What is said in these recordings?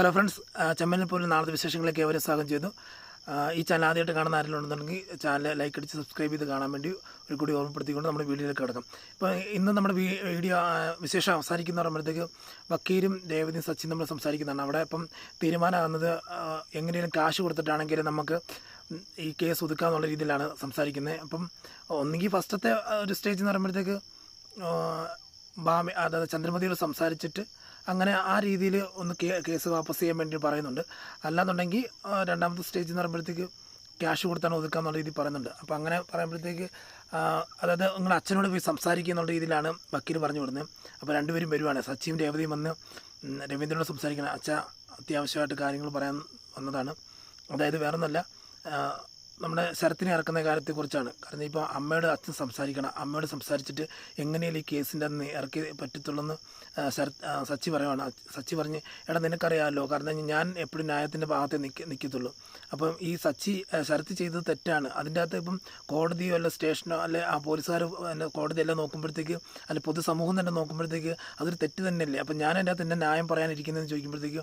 Hello friends, ചെമ്മനിൽ പോലും നാളത്തെ വിശേഷങ്ങളിലേക്ക് ഏവരെ സ്വാഗതം ചെയ്തു. ഈ ചാനൽ ആദ്യമായിട്ട് കാണുന്ന ആരെങ്കിലും ഉണ്ടെന്നുണ്ടെങ്കിൽ ചാനൽ ലൈക്ക് അടിച്ച് സബ്സ്ക്രൈബ് ചെയ്ത് കാണാൻ വേണ്ടി ഒരു കൂടി ഓർമ്മപ്പെടുത്തിക്കൊണ്ട് നമ്മുടെ വീഡിയോയിലേക്ക് കിടക്കാം. ഇപ്പോൾ ഇന്ന് നമ്മുടെ വീഡിയോ വിശേഷം അവസാനിക്കുന്ന പറയുമ്പോഴത്തേക്ക് വക്കീലും രേവതിയും സച്ചിൻ നമ്മൾ സംസാരിക്കുന്നതാണ്. അവിടെ ഇപ്പം തീരുമാനമാകുന്നത് എങ്ങനെയും കാശ് കൊടുത്തിട്ടാണെങ്കിൽ നമുക്ക് ഈ കേസ് ഒതുക്കാന്നുള്ള രീതിയിലാണ് സംസാരിക്കുന്നത്. അപ്പം ഒന്നുകിൽ ഫസ്റ്റത്തെ ഒരു സ്റ്റേജ് എന്ന് പറയുമ്പോഴത്തേക്ക് അതായത് ചന്ദ്രമതിയോട് സംസാരിച്ചിട്ട് അങ്ങനെ ആ രീതിയിൽ ഒന്ന് കേസ് വാപ്പസ് ചെയ്യാൻ വേണ്ടി പറയുന്നുണ്ട്. അല്ലാന്നുണ്ടെങ്കിൽ രണ്ടാമത്തെ സ്റ്റേജ് എന്ന് പറയുമ്പോഴത്തേക്ക് ക്യാഷ് കൊടുത്താണ് ഒതുക്കാന്നുള്ള രീതിയിൽ പറയുന്നുണ്ട്. അപ്പോൾ അങ്ങനെ പറയുമ്പോഴത്തേക്ക് അതായത് നിങ്ങൾ അച്ഛനോട് പോയി സംസാരിക്കുക എന്നുള്ള രീതിയിലാണ് വക്കീൽ പറഞ്ഞു വിടുന്നത്. അപ്പോൾ രണ്ടുപേരും വരുവാണ്, സച്ചിയും രേവതിയും വന്ന് രവീന്ദ്രനോട് സംസാരിക്കണം. അച്ഛ അത്യാവശ്യമായിട്ട് കാര്യങ്ങൾ പറയാൻ വന്നതാണ്. അതായത് വേറൊന്നുമല്ല, നമ്മുടെ ശരത്തിനെ ഇറക്കുന്ന കാര്യത്തെക്കുറിച്ചാണ്. കാരണം ഇപ്പോൾ അമ്മയോട് അച്ഛൻ സംസാരിക്കണം, അമ്മയോട് സംസാരിച്ചിട്ട് എങ്ങനെയാണ് ഈ കേസിൻ്റെ അന്ന് ഇറക്കി പറ്റത്തുള്ളൂ സച്ചി പറയുവാണ്. സച്ചി പറഞ്ഞ്, എടാ നിനക്കറിയാമല്ലോ, കാരണം ഞാൻ എപ്പോഴും ന്യായത്തിൻ്റെ ഭാഗത്തെ നിൽക്കത്തുള്ളൂ. അപ്പം ഈ ശരത്ത് ചെയ്തത് തെറ്റാണ്. അതിൻ്റെ അകത്ത് ഇപ്പം കോടതിയോ അല്ല സ്റ്റേഷനോ അല്ലെ ആ പോലീസുകാർ കോടതി എല്ലാം നോക്കുമ്പോഴത്തേക്ക് അല്ലെ പൊതുസമൂഹം തന്നെ നോക്കുമ്പോഴത്തേക്ക് അതൊരു തെറ്റ് തന്നെയല്ലേ. അപ്പം ഞാൻ എൻ്റെ അകത്ത് എൻ്റെ ന്യായം പറയാനിരിക്കുന്നതെന്ന് ചോദിക്കുമ്പോഴത്തേക്ക്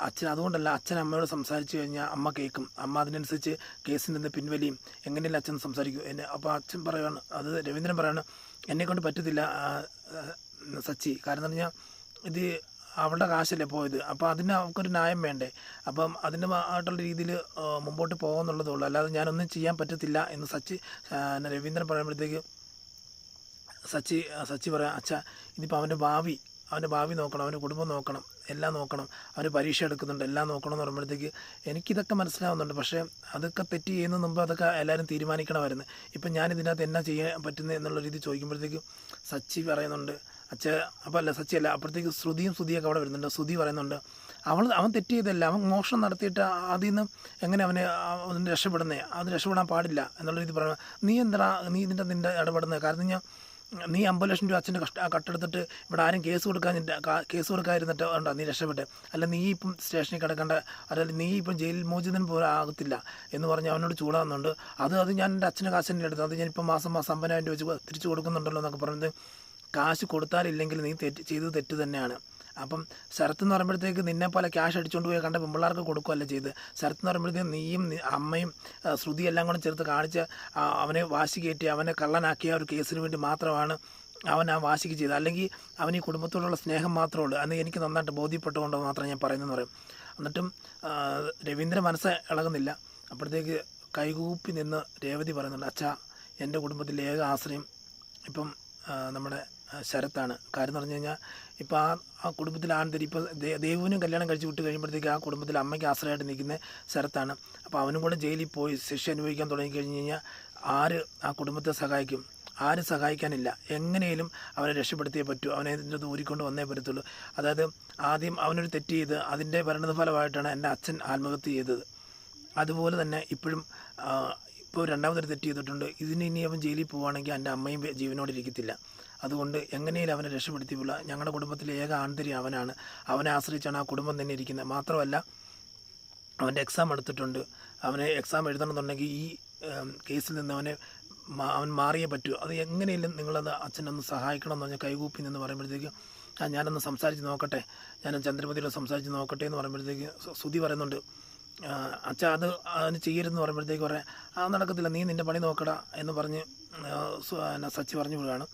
അച്ഛൻ അതുകൊണ്ടല്ല, അച്ഛൻ അമ്മയോട് സംസാരിച്ചു കഴിഞ്ഞാൽ അമ്മ കേൾക്കും, അമ്മ അതിനനുസരിച്ച് കേസിൽ നിന്ന് പിൻവലിയും, എങ്ങനെയല്ല അച്ഛൻ സംസാരിക്കും എന്നെ. അപ്പോൾ അച്ഛൻ പറയുകയാണ്, അത് രവീന്ദ്രൻ പറയുകയാണ്, എന്നെക്കൊണ്ട് പറ്റത്തില്ല സച്ചി, കാരണം എന്ന് പറഞ്ഞാൽ ഇത് അവളുടെ കാശല്ലേ പോയത്, അപ്പോൾ അതിന് അവൾക്കൊരു ന്യായം വേണ്ടേ, അപ്പം അതിൻ്റെ ആയിട്ടുള്ള രീതിയിൽ മുമ്പോട്ട് പോകുമെന്നുള്ളതുള്ളൂ, അല്ലാതെ ഞാനൊന്നും ചെയ്യാൻ പറ്റത്തില്ല എന്ന് രവീന്ദ്രൻ പറയുമ്പോഴത്തേക്ക് സച്ചി പറയാം, അച്ഛാ ഇതിപ്പോൾ അവൻ്റെ ഭാവി നോക്കണം, അവൻ്റെ കുടുംബം നോക്കണം, എല്ലാം നോക്കണം, അവന് പരീക്ഷ എടുക്കുന്നുണ്ട്, എല്ലാം നോക്കണം എന്ന് പറയുമ്പോഴത്തേക്ക് എനിക്കിതൊക്കെ മനസ്സിലാവുന്നുണ്ട്. പക്ഷേ അതൊക്കെ തെറ്റ് ചെയ്യുന്ന മുമ്പ് അതൊക്കെ എല്ലാവരും തീരുമാനിക്കണമായിരുന്നു. ഇപ്പം ഞാനിതിനകത്ത് എന്നാ ചെയ്യാൻ പറ്റുന്നത് എന്നുള്ള രീതി ചോദിക്കുമ്പോഴത്തേക്ക് സച്ചി പറയുന്നുണ്ട്, സച്ചിയല്ല, അപ്പോഴത്തേക്ക് ശ്രുതിയൊക്കെ അവിടെ വരുന്നുണ്ട്. ശ്രുതി പറയുന്നുണ്ട്, അവൻ തെറ്റ് ചെയ്തല്ല, അവൻ മോഷണം നടത്തിയിട്ട് അതിൽ നിന്ന് എങ്ങനെ അവന് രക്ഷപ്പെടുന്നത്, അത് രക്ഷപ്പെടാൻ പാടില്ല എന്നുള്ള രീതി പറയുന്നത്. നീ നിൻ്റെ ഇടപെടുന്നത്, കാരണം നീ 50 ലക്ഷം രൂപ അച്ഛൻ്റെ കട്ടെടുത്തിട്ട് ഇവിടെ ആരും കേസ് കൊടുക്കാതിരുന്നിട്ട് ഉണ്ടോ നീ രക്ഷപ്പെട്ട്, അല്ല നീ ഇപ്പം സ്റ്റേഷനിൽ കിടക്കേണ്ട, അല്ലെങ്കിൽ നീ ഇപ്പം ജയിൽ മോചിതൻ പോലും ആകത്തില്ല എന്ന് പറഞ്ഞ് അവനോട് ചൂടാകുന്നുണ്ട്. അത് ഞാൻ എൻ്റെ അച്ഛൻ്റെ കാശ് തന്നെ എടുത്തു, അത് ഞാനിപ്പോൾ മാസം 50,000 രൂപ വെച്ച് തിരിച്ചു കൊടുക്കുന്നുണ്ടല്ലോ എന്നൊക്കെ പറയുന്നത്. കാശ് കൊടുത്താലില്ലെങ്കിൽ നീ ചെയ്തത് തെറ്റ് തന്നെയാണ്. അപ്പം ശരത്ത് എന്ന് പറയുമ്പോഴത്തേക്ക് നിന്നെ പോലെ ക്യാഷ് അടിച്ചുകൊണ്ട് പോയി കണ്ട പെമ്പിള്ളാർക്ക് കൊടുക്കുകയല്ല ചെയ്ത്. ശരത്ത് എന്ന് പറയുമ്പോഴത്തേക്ക് നീയും അമ്മയും ശ്രുതി എല്ലാം കൂടെ ചേർത്ത് കാണിച്ച് അവനെ വാശി കയറ്റി അവനെ കള്ളനാക്കിയ ഒരു കേസിന് വേണ്ടി മാത്രമാണ് അവൻ ആ വാശിക്ക് ചെയ്തത്. അല്ലെങ്കിൽ അവൻ ഈ കുടുംബത്തോടുള്ള സ്നേഹം മാത്രമേ ഉള്ളൂ അന്ന് എനിക്ക് നന്നായിട്ട് ബോധ്യപ്പെട്ടുകൊണ്ട് മാത്രം ഞാൻ പറയുന്നതെന്ന് പറയും. എന്നിട്ടും രവീന്ദ്ര മനസ്സ് ഇളകുന്നില്ല. അപ്പോഴത്തേക്ക് കൈകൂപ്പി നിന്ന് രേവതി പറയുന്നുണ്ട്, അച്ഛാ എൻ്റെ കുടുംബത്തിലെ ഏക ആശ്രയം ഇപ്പം നമ്മുടെ ശരത്താണ്. കാര്യം എന്ന് പറഞ്ഞു കഴിഞ്ഞാൽ ഇപ്പോൾ ആ കുടുംബത്തിൽ ആൺതരി ഇപ്പോൾ ദേവുവിനും കല്യാണം കഴിച്ച് വിട്ട് കഴിയുമ്പോഴത്തേക്ക് ആ കുടുംബത്തിൽ അമ്മയ്ക്ക് ആശ്രയമായിട്ട് നിൽക്കുന്ന ശരത്താണ്. അപ്പോൾ അവനും കൂടെ ജയിലിൽ പോയി ശിക്ഷ അനുഭവിക്കാൻ തുടങ്ങിക്കഴിഞ്ഞ് കഴിഞ്ഞാൽ ആര് ആ കുടുംബത്തെ സഹായിക്കും? ആരും സഹായിക്കാനില്ല. എങ്ങനെയും അവനെ രക്ഷപ്പെടുത്തിയേ പറ്റൂ, അവനെ ഇതിൻ്റെ ഊരിക്കൊണ്ട് വന്നേ പറ്റത്തുള്ളൂ. അതായത് ആദ്യം അവനൊരു തെറ്റ് ചെയ്ത് അതിൻ്റെ പരിണതഫലമായിട്ടാണ് എൻ്റെ അച്ഛൻ ആത്മഹത്യ ചെയ്തത്. അതുപോലെ തന്നെ ഇപ്പോൾ രണ്ടാമതൊരു തെറ്റ് ചെയ്തിട്ടുണ്ട്. ഇനി അവൻ ജയിലിൽ പോവുകയാണെങ്കിൽ എൻ്റെ അമ്മയും ജീവനോടെ ഇരിക്കത്തില്ല. അതുകൊണ്ട് എങ്ങനെയും അവനെ രക്ഷപ്പെടുത്തിയില്ല. ഞങ്ങളുടെ കുടുംബത്തിലെ ഏക ആൺതരി അവനാണ്. അവനെ ആശ്രയിച്ചാണ് ആ കുടുംബം തന്നെ ഇരിക്കുന്നത്. മാത്രമല്ല അവൻ്റെ എക്സാം എടുത്തിട്ടുണ്ട്. അവനെ എക്സാം എഴുതണമെന്നുണ്ടെങ്കിൽ ഈ കേസിൽ നിന്ന് അവൻ മാറിയേ പറ്റൂ. അത് എങ്ങനെയും നിങ്ങളത് അച്ഛനൊന്ന് സഹായിക്കണം എന്ന് പറഞ്ഞാൽ കൈകൂപ്പി നിന്ന് പറയുമ്പോഴത്തേക്ക് ഞാനൊന്ന് സംസാരിച്ച് നോക്കട്ടെ, ഞാൻ ചന്ദ്രമതിയോട് സംസാരിച്ച് നോക്കട്ടെ എന്ന് പറയുമ്പോഴത്തേക്ക് ശ്രുതി പറയുന്നുണ്ട്, അച്ഛാ അതിന് ചെയ്യരുതെന്ന് പറയുമ്പോഴത്തേക്ക് പറയാം, നടക്കത്തില്ല, നീ നിൻ്റെ പണി നോക്കടാ എന്ന് പറഞ്ഞ് സച്ചി പറഞ്ഞു വിടുകയാണ്.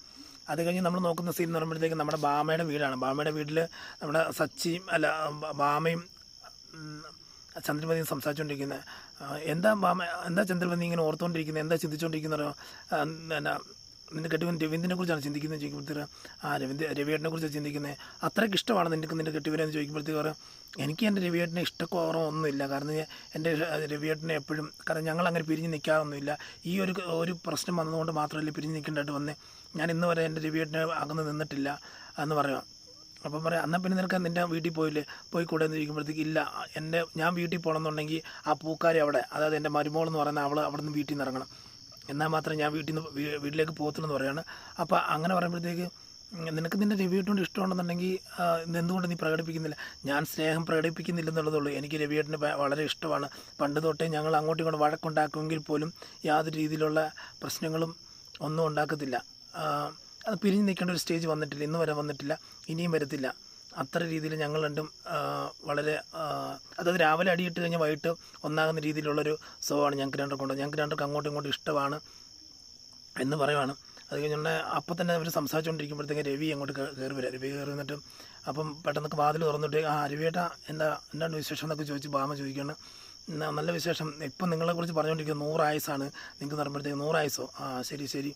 അത് കഴിഞ്ഞ് നമ്മൾ നോക്കുന്ന സീൻ എന്ന് പറയുമ്പോഴത്തേക്ക് നമ്മുടെ ബാമയുടെ വീടാണ്. ബാമയുടെ വീട്ടിൽ നമ്മുടെ ബാമയും ചന്ദ്രമതിയും സംസാരിച്ചുകൊണ്ടിരിക്കുന്നത്. എന്താ ചന്ദ്രമതി ഇങ്ങനെ ഓർത്തുകൊണ്ടിരിക്കുന്നത്, എന്താ ചിന്തിച്ചുകൊണ്ടിരിക്കുന്നതോ, നിന്റെ കെട്ടിവൻ രവീന്ദ്രനെ കുറിച്ചാണ് ചിന്തിക്കുന്നത് ചോദിക്കുമ്പോഴത്തേക്ക് രവിയേട്ടനെ കുറിച്ചാണ് ചിന്തിക്കുന്നത്. അത്രയ്ക്ക് ഇഷ്ടമാണ് നിന്റെ കെട്ടിവനെന്ന് ചോദിക്കുമ്പോഴത്തേക്ക് പറയാം, എനിക്ക് എൻ്റെ രവിയേട്ടനെ ഇഷ്ടക്കുറവൊന്നുമില്ല. കാരണം എൻ്റെ രവിയേട്ടനെ എപ്പോഴും, കാരണം ഞങ്ങൾ അങ്ങനെ പിരിഞ്ഞ് നിൽക്കാറൊന്നുമില്ല. ഈ ഒരു പ്രശ്നം വന്നതുകൊണ്ട് മാത്രമല്ല പിരിഞ്ഞ് നിൽക്കേണ്ടതായിട്ട് വന്നേ. ഞാൻ ഇന്ന് വരെ എൻ്റെ രവിയേട്ടനെ അകന്ന് നിന്നിട്ടില്ല എന്ന് പറയാം. അപ്പം പറയാം, എന്നാൽ പിന്നെ നിനക്ക് നിൻ്റെ വീട്ടിൽ പോയിക്കൂടെ എന്ന് ചോദിക്കുമ്പോഴത്തേക്ക് ഇല്ല, ഞാൻ വീട്ടിൽ പോകണമെന്നുണ്ടെങ്കിൽ ആ പൂക്കാരി അവിടെ, അതായത് എൻ്റെ മരുമോളെന്ന് പറയുന്ന അവിടെ നിന്ന് വീട്ടിൽ നിന്ന് ഇറങ്ങണം, എന്നാൽ മാത്രമേ ഞാൻ വീട്ടിലേക്ക് പോകത്തുള്ളൂ പറയുകയാണ്. അപ്പോൾ അങ്ങനെ പറയുമ്പോഴത്തേക്ക് നിനക്ക് നിൻ്റെ രവിയേട്ടനോട് ഇഷ്ടമുണ്ടെന്നുണ്ടെങ്കിൽ എന്തുകൊണ്ട് നീ പ്രകടിപ്പിക്കുന്നില്ല? ഞാൻ സ്നേഹം പ്രകടിപ്പിക്കുന്നില്ലെന്നുള്ളതുള്ളൂ. എനിക്ക് രവിയേട്ടനെ വളരെ ഇഷ്ടമാണ്. പണ്ട് തൊട്ടേ ഞങ്ങൾ അങ്ങോട്ടും ഇങ്ങോട്ടും വഴക്കുണ്ടാക്കുമെങ്കിൽ പോലും യാതൊരു രീതിയിലുള്ള പ്രശ്നങ്ങളും ഒന്നും ഉണ്ടാക്കത്തില്ല. അത് പിരിഞ്ഞ് നിൽക്കേണ്ട ഒരു സ്റ്റേജ് വന്നിട്ടില്ല, ഇന്ന് വരെ വന്നിട്ടില്ല, ഇനിയും വരത്തില്ല. അത്ര രീതിയിൽ ഞങ്ങൾ രണ്ടും വളരെ അതായത് രാവിലെ അടിയിട്ട് കഴിഞ്ഞാൽ വൈകിട്ട് ഒന്നാകുന്ന രീതിയിലുള്ളൊരു സ്വഭാവമാണ് ഞങ്ങൾക്ക് രണ്ടർക്കും അങ്ങോട്ടും ഇങ്ങോട്ടും ഇഷ്ടമാണ് എന്ന് പറയുവാണ്. അത് കഴിഞ്ഞുകൊണ്ട് അപ്പം തന്നെ അവർ സംസാരിച്ചുകൊണ്ടിരിക്കുമ്പോഴത്തേക്ക് രവി അങ്ങോട്ട് കയറി വരിക. രവി കയറി വന്നിട്ട് അപ്പം പെട്ടെന്നൊക്കെ വാതിൽ തുറന്നിട്ട് രവിയേട്ടാ എന്താണ് വിശേഷം എന്നൊക്കെ ചോദിച്ച് ഭാമ ചോദിക്കുകയാണ്. നല്ല വിശേഷം, ഇപ്പം നിങ്ങളെക്കുറിച്ച് പറഞ്ഞുകൊണ്ടിരിക്കുന്നത് 100 ആയുസ്സാണ് നിങ്ങൾക്ക് പറയുമ്പോഴത്തേക്ക് 100 ആയുസ്സോ? ശരി.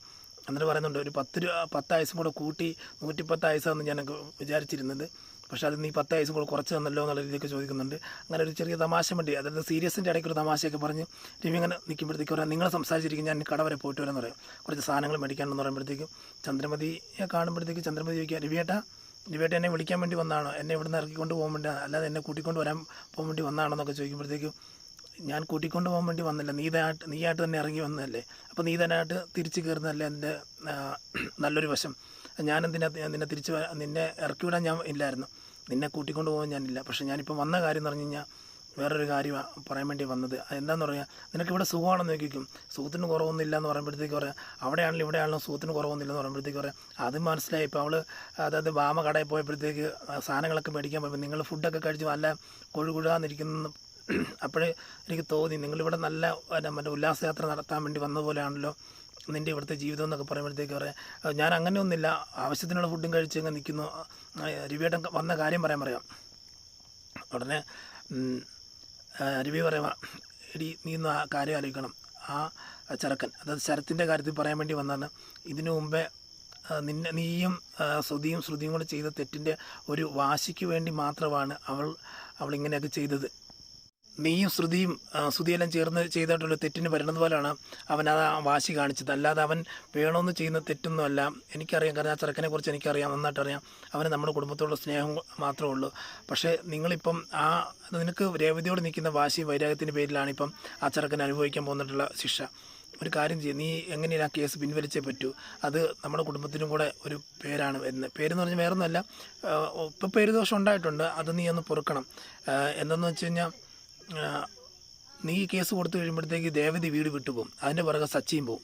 എന്നിട്ട് പറയുന്നുണ്ട് ഒരു 10 ആയുസ്സും കൂടെ കൂട്ടി 110 ആയുസ്സാണെന്ന് ഞാൻ വിചാരിച്ചിരുന്നത്, പക്ഷേ അത് നീ 10 ആയുസ്സും കൂടെ കുറച്ച് തന്നല്ലോ എന്നുള്ള രീതിയൊക്കെ ചോദിക്കുന്നുണ്ട്. അങ്ങനെ ഒരു ചെറിയ തമാശ വേണ്ടി, അതായത് സീരിയസിൻ്റെ ഇടയ്ക്ക് ഒരു തമാശയൊക്കെ പറഞ്ഞ് രവി അങ്ങനെ നിൽക്കുമ്പോഴത്തേക്ക് പറയാം, നിങ്ങൾ സംസാരിച്ചിരിക്കും, ഞാൻ കട വരെ പോയിട്ട് വരാമെന്ന് പറയും. കുറച്ച് സാധനങ്ങൾ മേടിക്കാനെന്ന് പറയുമ്പോഴത്തേക്കും ചന്ദ്രമതിയെ കാണുമ്പോഴത്തേക്ക് ചന്ദ്രമതി ചോദിക്കുക, രവിയേട്ട എന്നെ വിളിക്കാൻ വേണ്ടി വന്നതാണോ? എന്നെ ഇവിടുന്ന് ഇറക്കിക്കൊണ്ട് പോകാൻ വേണ്ടി, അല്ലാതെ എന്നെ കൂട്ടിക്കൊണ്ട് പോകാൻ വേണ്ടി വന്നതാണോ എന്നൊക്കെ ചോദിക്കുമ്പോഴത്തേക്കും, ഞാൻ കൂട്ടിക്കൊണ്ട് പോകാൻ വേണ്ടി വന്നില്ല, നീയായിട്ട് തന്നെ ഇറങ്ങി വന്നതല്ലേ, അപ്പോൾ നീ തന്നെയായിട്ട് തിരിച്ച് കയറുന്നതല്ലേ എൻ്റെ നല്ലൊരു വശം. ഞാനെന്തിനാ നിന്നെ ഇറക്കി വിടാൻ ഞാൻ ഇല്ലായിരുന്നു, നിന്നെ കൂട്ടിക്കൊണ്ട് പോകാൻ ഞാനില്ല. പക്ഷേ ഞാനിപ്പം വന്ന കാര്യം എന്ന് പറഞ്ഞു കഴിഞ്ഞാൽ വേറൊരു കാര്യമാണ് പറയാൻ വേണ്ടി വന്നത്. അതെന്താണെന്ന് പറഞ്ഞാൽ, നിനക്കിവിടെ സുഖമാണെന്ന് നോക്കിക്കും, സുഖത്തിന് കുറവൊന്നുമില്ല എന്ന് പറയുമ്പോഴത്തേക്ക് പറയാം, അവിടെയാണെങ്കിലും ഇവിടെയാണെങ്കിലും സുഖത്തിന് കുറവൊന്നുമില്ലെന്ന് പറയുമ്പോഴത്തേക്ക് പറയാം, അത് മനസ്സിലായി. ഇപ്പോൾ അവൾ അതായത് ഭാമ കടയിൽ പോയപ്പോഴത്തേക്ക് സാധനങ്ങളൊക്കെ മേടിക്കാൻ പോയപ്പോൾ നിങ്ങൾ ഫുഡൊക്കെ കഴിച്ച് നല്ല കൊഴുകുഴാന്നിരിക്കുന്ന അപ്പോഴേ എനിക്ക് തോന്നി നിങ്ങളിവിടെ നല്ല മറ്റേ ഉല്ലാസയാത്ര നടത്താൻ വേണ്ടി വന്നതുപോലെയാണല്ലോ നിൻ്റെ ഇവിടുത്തെ ജീവിതം എന്നൊക്കെ പറയുമ്പോഴത്തേക്ക് പറയാം, ഞാൻ അങ്ങനെയൊന്നുമില്ല, ആവശ്യത്തിനുള്ള ഫുഡും കഴിച്ച് അങ്ങ് നിൽക്കുന്നു. രവിയേട്ടൻ വന്ന കാര്യം പറയാം. ഉടനെ രവി പറയാം, എടി നീ ഇന്ന് ആ കാര്യം ആലോചിക്കണം, ആ ചെറുക്കൻ അതായത് ശരത്തിൻ്റെ കാര്യത്തിൽ പറയാൻ വേണ്ടി വന്നതാണ്. ഇതിനു മുമ്പേ നീയും ശ്രുതിയും കൂടെ ചെയ്ത തെറ്റിൻ്റെ ഒരു വാശിക്ക് വേണ്ടി മാത്രമാണ് അവൾ ഇങ്ങനെയൊക്കെ ചെയ്തത്. നീയും ശ്രുതിയെല്ലാം ചേർന്ന് ചെയ്തിട്ടുള്ള തെറ്റിന് വരുന്നത് പോലെയാണ് അവൻ ആ വാശി കാണിച്ചത്, അല്ലാതെ അവൻ വേണമെന്ന് ചെയ്യുന്ന തെറ്റൊന്നുമല്ല. എനിക്കറിയാം, കാരണം ആ ചെറുക്കനെ കുറിച്ച് എനിക്കറിയാം, നന്നായിട്ടറിയാം. അവന് നമ്മുടെ കുടുംബത്തോടുള്ള സ്നേഹം മാത്രമേ ഉള്ളൂ. പക്ഷേ നിങ്ങളിപ്പം നിനക്ക് രേവതിയോട് നിൽക്കുന്ന വാശിയും വൈരാഗ്യത്തിൻ്റെ പേരിലാണ് ഇപ്പം ആ ചെറുക്കൻ അനുഭവിക്കാൻ പോന്നിട്ടുള്ള ശിക്ഷ. ഒരു കാര്യം ചെയ്യും, നീ എങ്ങനെയാണ് ആ കേസ് പിൻവലിച്ചേ പറ്റൂ, അത് നമ്മുടെ കുടുംബത്തിനും കൂടെ ഒരു പേരാണ് വരുന്നത്. പേരെന്ന് പറഞ്ഞാൽ വേറൊന്നുമല്ല, ഇപ്പം പേരുദോഷം ഉണ്ടായിട്ടുണ്ട്, അത് നീ ഒന്ന് പൊറുക്കണം. എന്തെന്ന് വെച്ച് കഴിഞ്ഞാൽ, നീ കേസ് കൊടുത്തു കഴിയുമ്പോഴത്തേക്ക് രേവതി വീട് വിട്ടു പോകും, അതിൻ്റെ പുറകെ സച്ചിയും പോകും.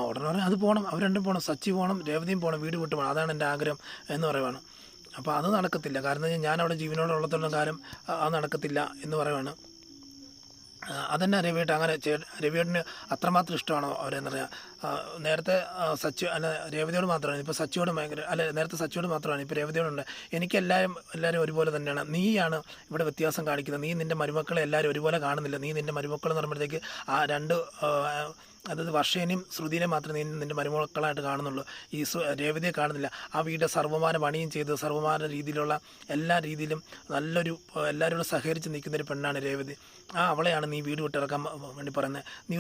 ഉടനെ പറയാം, അത് പോകണം, അവർ രണ്ടും പോകണം, സച്ചി പോകണം, രേവതിയും പോകണം, വീട് വിട്ടു പോകണം, അതാണ് എൻ്റെ ആഗ്രഹം എന്ന് പറയുവാണ്. അപ്പോൾ അത് നടക്കത്തില്ല, കാരണം ഞാൻ അവിടെ ജീവനോടുള്ളത്തോളം കാലം അത് നടക്കത്തില്ല എന്ന് പറയുവാണ്. അതന്നെ രവിയേട്ടന് അത്രമാത്രം ഇഷ്ടമാണോ അവരെന്ന് പറയാം. നേരത്തെ രേവതിയോട് മാത്രമാണ്, ഇപ്പോൾ സച്ചിയോട് നേരത്തെ സച്ചിയോട് മാത്രമാണ്, ഇപ്പോൾ രേവതിയോടുണ്ട്. എനിക്ക് എല്ലാവരും ഒരുപോലെ തന്നെയാണ്. നീയാണ് ഇവിടെ വ്യത്യാസം കാണിക്കുന്നത്, നീ നിൻ്റെ മരുമക്കളെ എല്ലാവരും ഒരുപോലെ കാണുന്നില്ല. നീ നിൻ്റെ മരുമക്കൾ എന്ന് പറയുമ്പോഴത്തേക്ക് ആ രണ്ട് അതായത് വർഷേനെയും ശ്രുതിനെ മാത്രമേ നിൻ്റെ മരുമക്കളായിട്ട് കാണുന്നുള്ളൂ, ഈ രേവതിയെ കാണുന്നില്ല. ആ വീട് സർവ്വമാന പണിയും ചെയ്ത് സർവ്വമാന രീതിയിലുള്ള എല്ലാ രീതിയിലും എല്ലാവരോടും സഹകരിച്ച് നിൽക്കുന്നൊരു പെണ്ണാണ് രേവതി. അവളെയാണ് നീ വീട് വിട്ടിറക്കാൻ വേണ്ടി പറയുന്നത്. നീ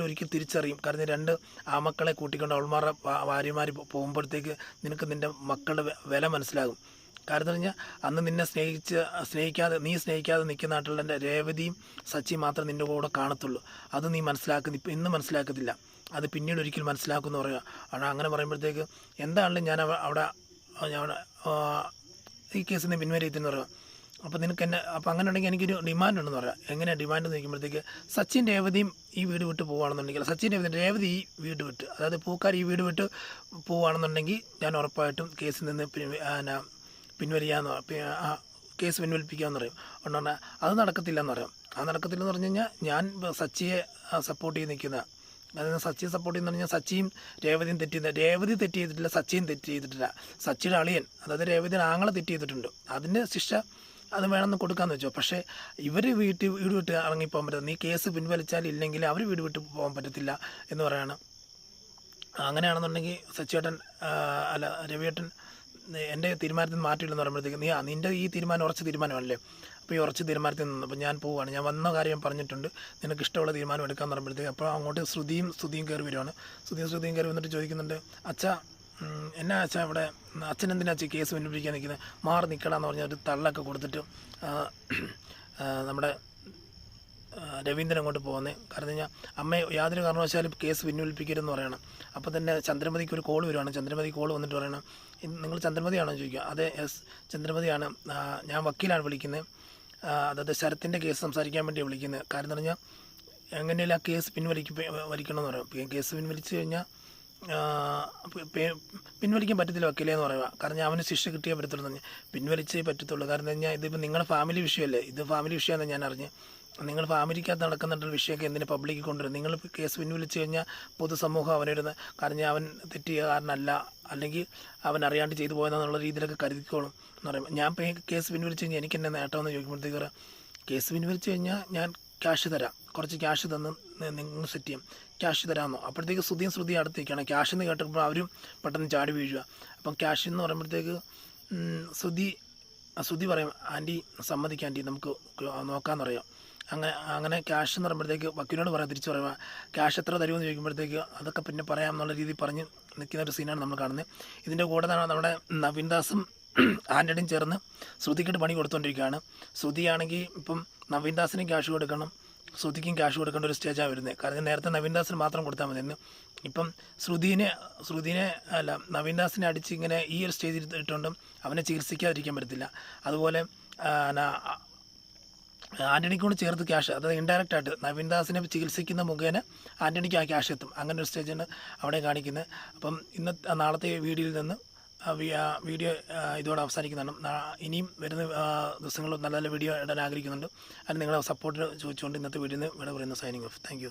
ഒരിക്കൽ തിരിച്ചറിയും, കാരണം 2 ആമക്കളെ കൂട്ടിക്കൊണ്ട് അവൾമാരുടെ ഭാര്യമാർ പോകുമ്പോഴത്തേക്ക് നിനക്ക് നിൻ്റെ മക്കളുടെ വില മനസ്സിലാകും. കാരണം എന്ന് പറഞ്ഞാൽ അന്ന് നിന്നെ നീ സ്നേഹിക്കാതെ നിൽക്കുന്ന നാട്ടിലുള്ള എൻ്റെ രേവതിയും സച്ചി മാത്രമേ നിൻ്റെ കൂടെ കാണത്തുള്ളൂ. അത് നീ ഇന്ന് മനസ്സിലാക്കത്തില്ല, അത് പിന്നീട് ഒരിക്കൽ മനസ്സിലാക്കുമെന്ന് പറയുക. അങ്ങനെ പറയുമ്പോഴത്തേക്ക് എന്താണെങ്കിലും ഞാൻ അവിടെ ഈ കേസിൽ നിന്ന് പിൻവലിയെന്ന് പറയാം. അപ്പോൾ അപ്പോൾ അങ്ങനെ ഉണ്ടെങ്കിൽ എനിക്കൊരു ഡിമാൻഡ് ഉണ്ടെന്ന് പറയാം. എങ്ങനെയാണ് ഡിമാൻഡ് എന്ന് ചോദിക്കുമ്പോഴത്തേക്ക്, സച്ചിൻ രേവതിയും ഈ വീട് വിട്ട് പോവുകയാണെന്നുണ്ടെങ്കിൽ, രേവതി ഈ വീട് വിട്ട്, അതായത് പൂക്കാർ ഈ വീട് വിട്ട് പോവുകയാണെന്നുണ്ടെങ്കിൽ ഞാൻ ഉറപ്പായിട്ടും കേസിൽ നിന്ന് കേസ് പിൻവലിപ്പിക്കാമെന്ന് പറയും. അതുകൊണ്ട് അത് നടക്കത്തില്ലെന്ന് പറയാം. അത് നടക്കത്തില്ലെന്ന് പറഞ്ഞു കഴിഞ്ഞാൽ ഞാൻ സച്ചിയെ സപ്പോർട്ട് ചെയ്ത് നിൽക്കുന്ന, അതായത് സച്ചിയെ സപ്പോർട്ട് ചെയ്യുന്ന പറഞ്ഞാൽ സച്ചിയും രേവതി തെറ്റ് ചെയ്തിട്ടില്ല, സച്ചിയും തെറ്റ് ചെയ്തിട്ടില്ല. സച്ചിയുടെ അളിയൻ അതായത് രേവതിയുടെ ആങ്ങളെ തെറ്റ് ചെയ്തിട്ടുണ്ട്, അതിൻ്റെ ശിക്ഷ അത് വേണമെന്ന് കൊടുക്കാമെന്ന് വെച്ചോ. പക്ഷേ ഇവർ വീട് വിട്ട് ഇറങ്ങിപ്പോകാൻ പറ്റില്ല, നീ കേസ് പിൻവലിച്ചാൽ ഇല്ലെങ്കിൽ അവർ വീട് വിട്ട് പോകാൻ പറ്റത്തില്ല എന്ന് പറയാണ്. അങ്ങനെയാണെന്നുണ്ടെങ്കിൽ സച്ചിയേട്ടൻ രവിയേട്ടൻ എൻ്റെ തീരുമാനത്തിൽ മാറ്റില്ലെന്ന് പറയുമ്പോഴത്തേക്ക്, നിൻ്റെ ഈ തീരുമാനം ഉറച്ച തീരുമാനമല്ലേ, അപ്പോൾ ഈ ഉറച്ച തീരുമാനത്തിൽ നിന്ന് അപ്പോൾ ഞാൻ പോവുകയാണ്, ഞാൻ വന്ന കാര്യം പറഞ്ഞിട്ടുണ്ട്, നിനക്ക് ഇഷ്ടമുള്ള തീരുമാനം എടുക്കാമെന്ന് പറയുമ്പോഴത്തേക്ക്, അപ്പോൾ അങ്ങോട്ട് ശ്രുതിയും കയറി വരുവാണ്. ശ്രുതിയും കയറി വന്നിട്ട് ചോദിക്കുന്നുണ്ട്, അച്ഛാ എന്നാ അച്ഛാ ഇവിടെ അച്ഛൻ എന്തിനാ കേസ് പിൻവലിക്കാൻ നിൽക്കുന്നത്, മാറി നിൽക്കണമെന്ന് പറഞ്ഞ ഒരു തള്ളൊക്കെ കൊടുത്തിട്ട് നമ്മുടെ രവീന്ദ്രൻ അങ്ങോട്ട് പോകുന്നത്. കാരണം കഴിഞ്ഞാൽ അമ്മ യാതൊരു കാരണവശാലും കേസ് പിൻവലിപ്പിക്കരുതെന്ന് പറയണം. അപ്പോൾ തന്നെ ചന്ദ്രമതിക്ക് ഒരു കോൾ വരുവാണ്. ചന്ദ്രമതി കോൾ വന്നിട്ട് പറയണം, നിങ്ങൾ ചന്ദ്രമതിയാണോ ചോദിക്കുക. അതെ, യെസ് ചന്ദ്രമതിയാണ്, ഞാൻ വക്കീലാണ് വിളിക്കുന്നത്, അതായത് ശരത്തിൻ്റെ കേസ് സംസാരിക്കാൻ വേണ്ടിയാണ് വിളിക്കുന്നത്. കാരണം എന്ന് പറഞ്ഞാൽ എങ്ങനെയല്ല ആ കേസ് പിൻവലിക്കണമെന്ന് പറയും. കേസ് പിൻവലിച്ച് കഴിഞ്ഞാൽ പിൻവലിക്കാൻ പറ്റത്തില്ല വക്കീലേ എന്ന് പറയുക. കാരണം അവന് ശിക്ഷ കിട്ടിയേ പറ്റത്തുള്ളൂ എന്ന് പിൻവലിച്ചേ പറ്റത്തുള്ളൂ. കാരണം എന്താ കഴിഞ്ഞാൽ ഇതിപ്പോൾ നിങ്ങളുടെ ഫാമിലി വിഷയമല്ലേ, ഇത് ഫാമിലി വിഷയമാണെന്ന് ഞാൻ അറിഞ്ഞ്. നിങ്ങൾ ഫാമിലിക്കകത്ത് നടക്കുന്നുണ്ട് വിഷയമൊക്കെ എന്തിനാ പബ്ലിക്കിൽ കൊണ്ടുവരും? നിങ്ങൾ കേസ് പിൻവലിച്ച് കഴിഞ്ഞാൽ പൊതുസമൂഹം അവനൊരുന്ന് കാരണം അവൻ തെറ്റ് ചെയ്യാകാരനല്ല, അല്ലെങ്കിൽ അവൻ അറിയാണ്ട് ചെയ്തു പോയെന്നുള്ള രീതിയിലൊക്കെ കരുതിക്കോളും എന്ന് പറയുമ്പോൾ, ഞാൻ കേസ് പിൻവലിച്ച് കഴിഞ്ഞാൽ എനിക്ക് എന്നെ നേട്ടമെന്ന് ചോദിക്കുമ്പോഴത്തേക്ക് കേസ് പിൻവലിച്ച് കഴിഞ്ഞാൽ ഞാൻ ക്യാഷ് തരാം, കുറച്ച് ക്യാഷ് തന്ന് നിങ്ങൾ സെറ്റ് ചെയ്യാം, ക്യാഷ് തരാമെന്നോ. അപ്പോഴത്തേക്ക് ശ്രുതിയും അടുത്തേക്കാണ് ക്യാഷ് എന്ന് കേട്ടപ്പോൾ അവരും പെട്ടെന്ന് ചാടി വീഴുക. അപ്പം ക്യാഷ് എന്ന് പറയുമ്പോഴത്തേക്ക് ശ്രുതി പറയും ആൻറ്റി സമ്മതിക്കാം ആൻറ്റി നമുക്ക് നോക്കാമെന്ന് പറയാം. അങ്ങനെ ക്യാഷ് എന്ന് പറയുമ്പോഴത്തേക്ക് വക്കീലിനോട് പറയാം, തിരിച്ച് പറയുക ക്യാഷ് എത്ര തരുമെന്ന് ചോദിക്കുമ്പോഴത്തേക്ക് അതൊക്കെ പിന്നെ പറയാം എന്നുള്ള രീതിയിൽ പറഞ്ഞ് നിൽക്കുന്ന ഒരു സീനാണ് നമ്മൾ കാണുന്നത്. ഇതിൻ്റെ കൂടെ നമ്മുടെ നവീൻദാസും ആൻ്റണിയും ചേർന്ന് ശ്രുതിക്കിട്ട് പണി കൊടുത്തുകൊണ്ടിരിക്കുകയാണ്. ശ്രുതിയാണെങ്കിൽ ഇപ്പം നവീൻദാസിനും ക്യാഷ് കൊടുക്കണം, ശ്രുതിക്കും ക്യാഷ് കൊടുക്കേണ്ട ഒരു സ്റ്റേജാണ് വരുന്നത്. കാരണം നേരത്തെ നവീൻദാസിന് മാത്രം കൊടുത്താൽ മതിയെന്ന്, ഇപ്പം ശ്രുതിനെ അല്ല നവീൻദാസിനെ അടിച്ച് ഇങ്ങനെ ഈ ഒരു സ്റ്റേജിൽ ഇട്ടുകൊണ്ട് അവനെ ചികിത്സിക്കാതിരിക്കാൻ പറ്റത്തില്ല. അതുപോലെ ആൻ്റണിക്കോട് ചേർത്ത് ക്യാഷ്, അതായത് ഇൻഡയറക്റ്റ് ആയിട്ട് നവീൻദാസിനെ ചികിത്സിക്കുന്ന മുഖേന ആൻ്റണിക്ക് ആ ക്യാഷ് എത്തും. അങ്ങനെ ഒരു സ്റ്റേജാണ് അവിടെ കാണിക്കുന്നത്. അപ്പം നാളത്തെ വീഡിയോയിൽ നിന്ന് വീഡിയോ ഇതോടെ അവസാനിക്കുന്നതാണ്. ഇനിയും വരുന്ന ദിവസങ്ങളിൽ നല്ല നല്ല വീഡിയോ ഇടാൻ ആഗ്രഹിക്കുന്നുണ്ട്. അതിന് നിങ്ങളെ സപ്പോർട്ട് ചോദിച്ചുകൊണ്ട് ഇന്നത്തെ വീഡിയോയിൽ നിന്ന് ഇവിടെ പറയുന്നു. Signing off. Thank you.